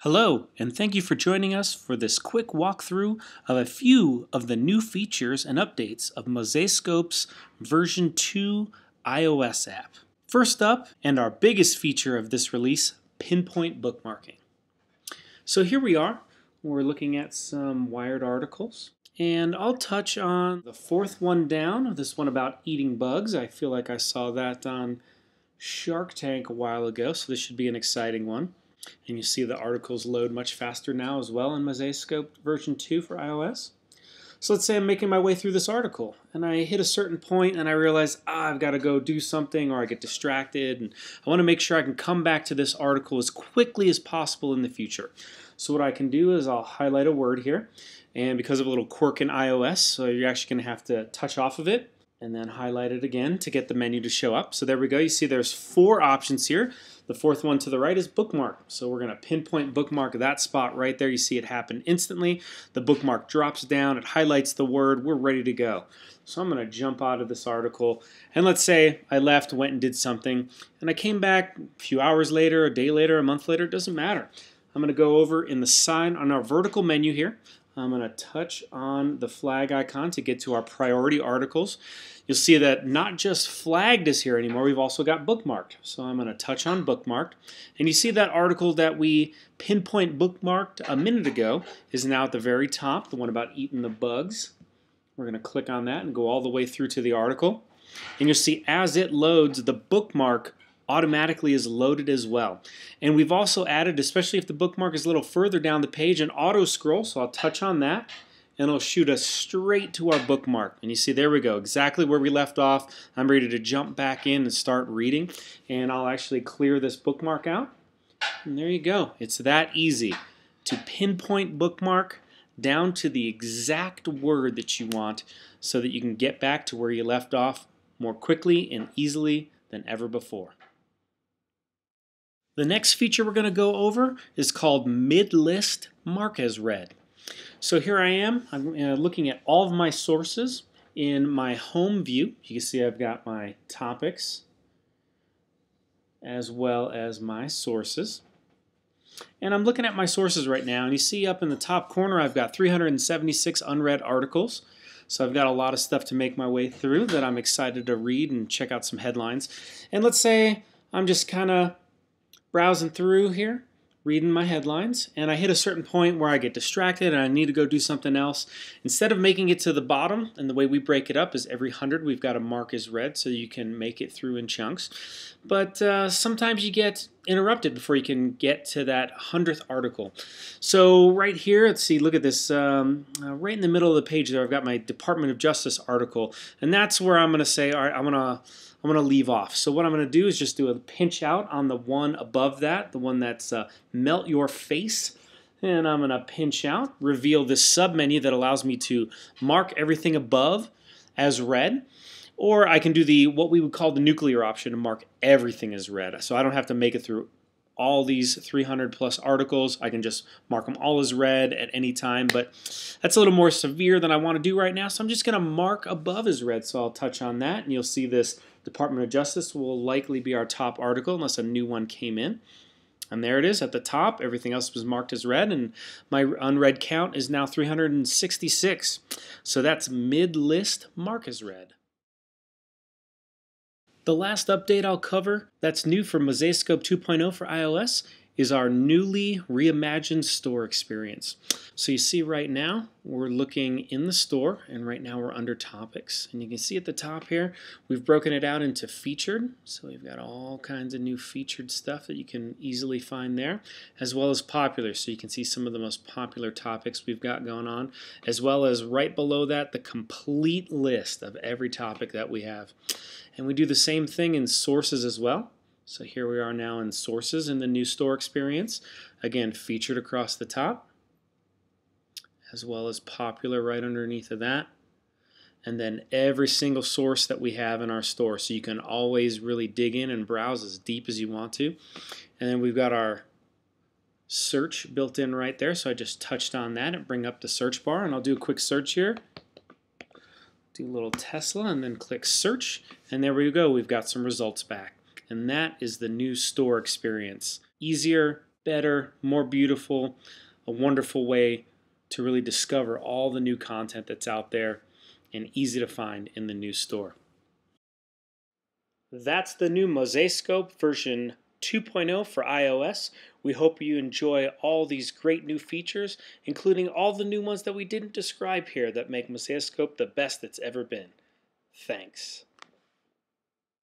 Hello, and thank you for joining us for this quick walkthrough of a few of the new features and updates of Mosaiscope's version 2 iOS app. First up, and our biggest feature of this release, Pinpoint Bookmarking. So here we are. We're looking at some Wired articles. And I'll touch on the fourth one down, this one about eating bugs. I feel like I saw that on Shark Tank a while ago, so this should be an exciting one. And you see the articles load much faster now as well in Mosaiscope version 2 for iOS. So let's say I'm making my way through this article and I hit a certain point and I realize I've got to go do something, or I get distracted, and I want to make sure I can come back to this article as quickly as possible in the future. So what I can do is I'll highlight a word here, and because of a little quirk in iOS, so you're actually going to have to touch off of it and then highlight it again to get the menu to show up. So there we go. You see there's 4 options here. The fourth one to the right is bookmark. So we're going to pinpoint bookmark that spot right there. You see it happen instantly. The bookmark drops down. It highlights the word. We're ready to go. So I'm going to jump out of this article. And let's say I left, went and did something, and I came back a few hours later, a day later, a month later. It doesn't matter. I'm going to go over in the sign on our vertical menu here. I'm going to touch on the flag icon to get to our priority articles. You'll see that not just flagged is here anymore, we've also got bookmarked. So I'm going to touch on bookmarked. And you see that article that we pinpoint bookmarked a minute ago is now at the very top, the one about eating the bugs. We're going to click on that and go all the way through to the article. And you'll see as it loads, the bookmark automatically is loaded as well. And we've also added, especially if the bookmark is a little further down the page, an auto scroll. So I'll touch on that and it'll shoot us straight to our bookmark. And you see, there we go, exactly where we left off. I'm ready to jump back in and start reading. And I'll actually clear this bookmark out. And there you go. It's that easy to pinpoint bookmark down to the exact word that you want so that you can get back to where you left off more quickly and easily than ever before. The next feature we're going to go over is called Midlist Mark as Read. So here I am. I'm looking at all of my sources in my home view. You can see I've got my topics as well as my sources. And I'm looking at my sources right now, and you see up in the top corner I've got 376 unread articles. So I've got a lot of stuff to make my way through that I'm excited to read and check out some headlines. And let's say I'm just kind of browsing through here, reading my headlines, and I hit a certain point where I get distracted and I need to go do something else. Instead of making it to the bottom, and the way we break it up is every 100 we've got a mark as read so you can make it through in chunks. But sometimes you get interrupted before you can get to that 100th article. So right here, let's see, look at this, right in the middle of the page there I've got my Department of Justice article, and that's where I'm going to say, all right, I'm going to leave off. So what I'm going to do is just do a pinch out on the one above that, the one that's Melt Your Face. And I'm going to pinch out, reveal this submenu that allows me to mark everything above as read. Or I can do the what we would call the nuclear option and mark everything as read. So I don't have to make it through all these 300 plus articles. I can just mark them all as read at any time, but that's a little more severe than I want to do right now. So I'm just going to mark above as read. So I'll touch on that, and you'll see this Department of Justice will likely be our top article unless a new one came in. And there it is at the top. Everything else was marked as read, and my unread count is now 366. So that's mid-list mark as read. The last update I'll cover that's new for Mosaiscope 2.0 for iOS is our newly reimagined store experience. So you see right now we're looking in the store, and right now we're under topics, and you can see at the top here we've broken it out into featured. So we've got all kinds of new featured stuff that you can easily find there, as well as popular. So you can see some of the most popular topics we've got going on, as well as right below that the complete list of every topic that we have. And we do the same thing in sources as well. So here we are now in sources in the new store experience. Again, featured across the top, as well as popular right underneath of that. And then every single source that we have in our store. So you can always really dig in and browse as deep as you want to. And then we've got our search built in right there. So I just touched on that and bring up the search bar. And I'll do a quick search here. Do a little Tesla and then click search. And there we go. We've got some results back. And that is the new store experience. Easier, better, more beautiful, a wonderful way to really discover all the new content that's out there and easy to find in the new store. That's the new Mosaiscope version 2.0 for iOS. We hope you enjoy all these great new features, including all the new ones that we didn't describe here that make Mosaiscope the best it's ever been. Thanks.